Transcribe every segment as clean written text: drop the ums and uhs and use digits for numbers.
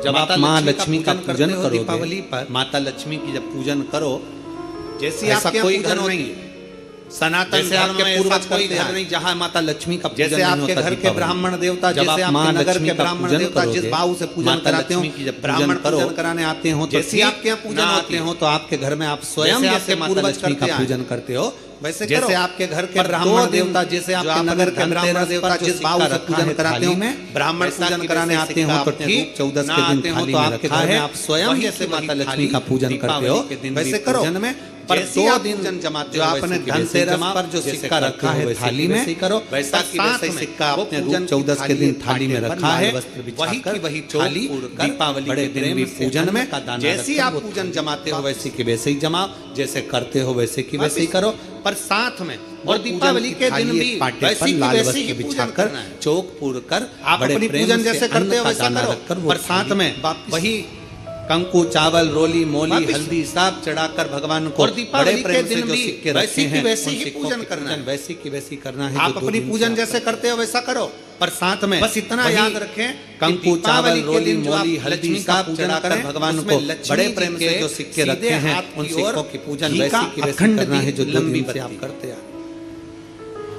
जब आप माँ लक्ष्मी का पूजन करो दीपावली पर, माता लक्ष्मी की जब पूजन करो, जैसे ऐसा आपके कोई घर घर नहीं नहीं, सनातन जैसे धर्म आपके में पूर्वज ऐसा कोई करते घर आए। नहीं जहाँ माता लक्ष्मी का जैसे पूजन नहीं आपके होता घर के दीपावली। ब्राह्मण देवता, जब जैसे आप माँ आपके नगर लक्ष्मी के का ब्राह्मण पूजन देवता जिस करोगे, भाव से पूजन माता कराते हो, लक्ष्मी की जब ब्राह्मण पूजन करो, पूजन कराने आते हो, तो जैसे ठीक आपके यहाँ पूजन ना होते आते हो तो आपके घर में आप स्वयं जैसे जैसे आपके माता पूर्वज लक्ष्मी का करते आए। पूजन करते हो, वैसे जैसे करो। आपके घर के पर ब्राह्मण 2 दिन देवता, जैसे जो आपके आप नगर के धनतेरस ब्राह्मण पर देवता जो जिस भाव सिक्का से रखा पूजन है कराते हो, थाली में, ब्राह्मण वैसा पूजन की कराने वैसे आते हो सिक्का तो आपने ठीक, रूप 14 ना के दिन आते हो थाली तो में आपके रखा घर में है, आप स्वयं वही जैसे की माता वही लक्ष्मी थाली का पूजन करते हो, दीपावली के दिन वैसे भी करो। पूजन में, पर जैसे 2 आप दिन पूजन जमाते जो हो आपने वैसे की वैसे धनतेरस जमाओ, पर जो जैसे सिक्का करते रखा हो है वैसे थाली की में, वैसे ही करो, वैसा की साथ वैसा ही में सिक्का वो आपने पूजन रूप की 14 के थाली दिन एक थाली में पाटे पर रखा लाल है, वस्त्र वही बिछाकर, की वही चौक थाली पूरकर, दीपावली बड़े के दिन प्रेम भी से पूजन अन्न में का दाना जैसे रखकर आप वो पूजन थाली जमाते हो वापस वैसे की वैसे ही जमाओ, जैसे करते हो वैसे की वैसे ही करो। पर साथ में और दीपावली के दिन भी पाटे वैसी पर की लाल वैसी ही वस्त्र पूजन बिछाकर, करना है। चौक पूरकर, आप बड़े अपनी प्रेम पूजन से जैसे अन्न करते हो का वैसा दाना करो, रखकर वो पर साथ थाली में वापस वही कंकु चावल रोली मोली वापिस हल्दी सब चढ़ाकर भगवान को और दीपावली बड़े के प्रेम से दिन जो भी सिक्के वैसी रखे की हैं, वैसी उन ही सिक्कों पूजन की करना है। वैसी की वैसी करना है। आप जो 2 अपनी दिन पूजन से जैसे आप करते हो वैसा करो, पर साथ में बस इतना वही याद रखें, कंकु चावल रोली जो आप मोली हल्दी लक्ष्मी का सब पूजन चढ़ाकर करें, भगवान उसमें को लक्ष्मी बड़े जी प्रेम के से जो सिक्के सीधे रखे हैं, हाथ उन की ओर सिक्कों की पूजन घी वैसी का की वैसी अखंड करना है, जो दीप 2 लंबी दिन से आप बत्ती। करते हैं।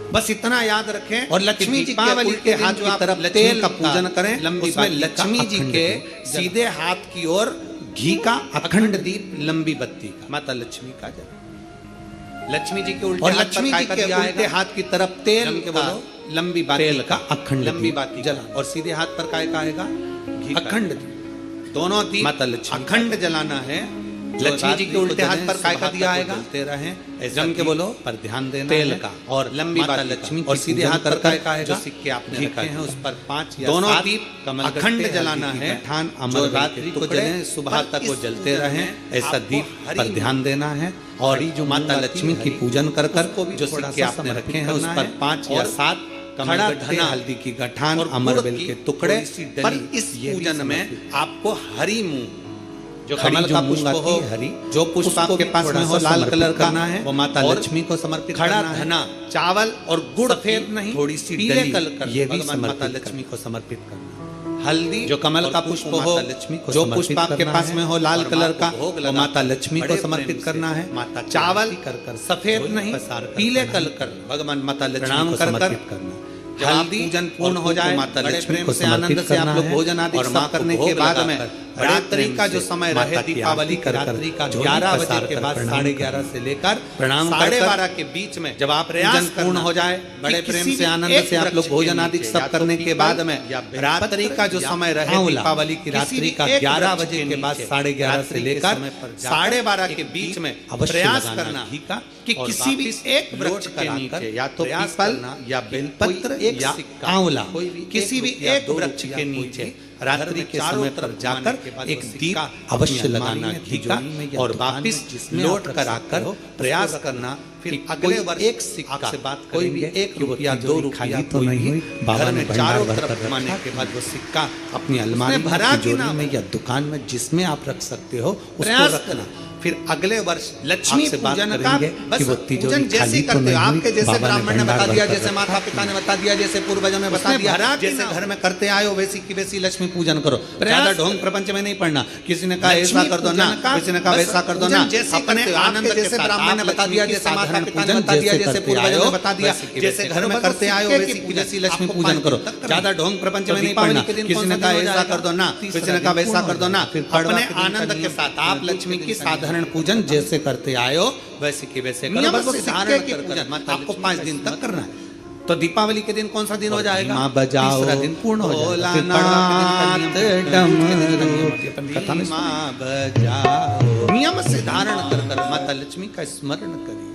बस इतना याद रखें। और लक्ष्मी जी के दीपावली उल्टे हाथ जो की आप तरफ लक्ष्मी तेल का का पूजन करें, लंबी उसमें बाती का लक्ष्मी जी अखंड के दीप जला। सीधे हाथ की ओर घी का अखंड दीप लंबी बत्ती का, माता लक्ष्मी का जला। लक्ष्मी जी के उल्टे और हाथ लक्ष्मी पर जी काय के का दिया उल्टे आएगा? हाथ की तरफ तेल लंबी का बोलो, लंबी बाती तेल का अखंड लंबी दीप बाती जला। जला। और सीधे हाथ पर काय का आएगा? घी का। अखंड दीप। दोनों दीप माता लक्ष्मी अखंड जलाना है। लक्ष्मी जी के उल्टे हाथ पर काय का दिया आएगा? जलते रहे, जम के बोलो, पर ध्यान देना तेल है। का और लंबी माता बाती लक्ष्मी का। और की सीधे पूजन हाथ पर कर काय कर का आएगा? जो सिक्के आपने घी रखे का हैं, उस पर 5 या दोनों 7 दीप कमल अखंड गट्टे, जलाना हल्दी की है। गठान, जो अमर रात्रि को टुकड़े, जले, सुबह पर तक वो इस जलते पूजन रहे, में ऐसा आपको दीप हरी पर ध्यान देना है। और हरी जो माता मूंग लक्ष्मी आती की है, पूजन कर कर उसको भी जो थोड़ा सिक्के सा आपने समर्पित रखे हैं, उस करना पर है। 5 या और 7 खड़ा कमल गट्टे, धना हल्दी की गठान, और अमर गुड़ बेल की के टुकड़े। थोड़ी सी पर डली, इस ये भी पूजन में समर्पित। आपको हरी मूंग, जो खड़ी कमल जो का मूंग पुष्प आती हो, है हरी, जो पुष्प उसको आपके भी पास थोड़ा में हो सा लाल समर्पित कलर का, करना है, वो माता और लक्ष्मी को समर्पित खड़ा करना है। धना, चावल और गुड़ सफेद की नहीं, थोड़ी सी पीले डली, कलर ये भी भगवान माता समर्पित लक्ष्मी को समर्पित करना है। हल्दी जो कमल का पुष्प हो, जो पुष्प आपके पास में हो लाल कलर का, वो माता लक्ष्मी को समर्पित करना है। चावल सफेद नहीं, पीले कलर भगवान माता लक्ष्मी को समर्पित करना है। हल्दी पूजन पूर्ण हो जाए, माता लक्ष्मी को आनंद से आप लोग भोजन आदि सब करने के बाद में रात्रि का जो समय रहे, दीपावली की रात्रि का 11 बजे के बाद 11:30 से लेकर 12:30 के बीच में जब आप प्रयास पूर्ण हो जाए, बड़े प्रेम से आनंद से आप लोग भोजन आदि सब करने के बाद में रात्रि का जो समय रहे, दीपावली की रात्रि का 11 बजे के बाद 11:30 से लेकर 12:30 के बीच में प्रयास करना कि किसी भी एक वृक्ष के नीचे या तो पीपल या बेलपत्र या आंवला, किसी भी एक वृक्ष के नीचे रात्रि के समय पर जाकर एक दीप अवश्य लगाना घी का, और वापिस लौट कर आकर प्रयास करना। फिर अगले वर्ष एक सिक्का से बात कोई भी 1 रुपया 2 रुपया तो नहीं, बाबा ने चारों तरफ घुमाने के बाद वो सिक्का अपनी अलमारी में, तिजोरी में या दुकान में जिसमें आप रख सकते हो उसको रखना। फिर अगले वर्ष लक्ष्मी पूजन का बस पूजन जैसे करते हो, आपके जैसे ब्राह्मण ने बता दिया, जैसे माता पिता ने बता दिया, जैसे पूर्वजों ने बता दिया, जैसे घर में करते आए हो वैसी की वैसी लक्ष्मी पूजन करो। ज्यादा ढोंग प्रपंच में नहीं पढ़ना, किसी ने कहा ऐसा कर दो ना, किसी ने कहा वैसा कर दो ना, अपने आनंद जैसे ब्राह्मण ने बता दिया, जैसे माता पिता ने बता दिया, जैसे पूर्वजों ने बता दिया, जैसे घर में करते आए हो वैसी की वैसी लक्ष्मी पूजन करो। ज्यादा ढोंग प्रपंच में नहीं पढ़ना, किसी ने कहा ऐसा कर दो ना, किसी ने कहा वैसा कर दो ना, अपने आनंद के साथ आप लक्ष्मी की साधारण पूजन जैसे करते आए हो वैसे की वैसे करो। बस धारण कर कर आपको 5 दिन तक करना है। तो दीपावली के दिन कौन सा दिन हो जाएगा? माँ बजाओ, तीसरा दिन पूर्ण हो जाएगा। माँ बजाओ, नियम से धारण कर कर माता लक्ष्मी का स्मरण करें।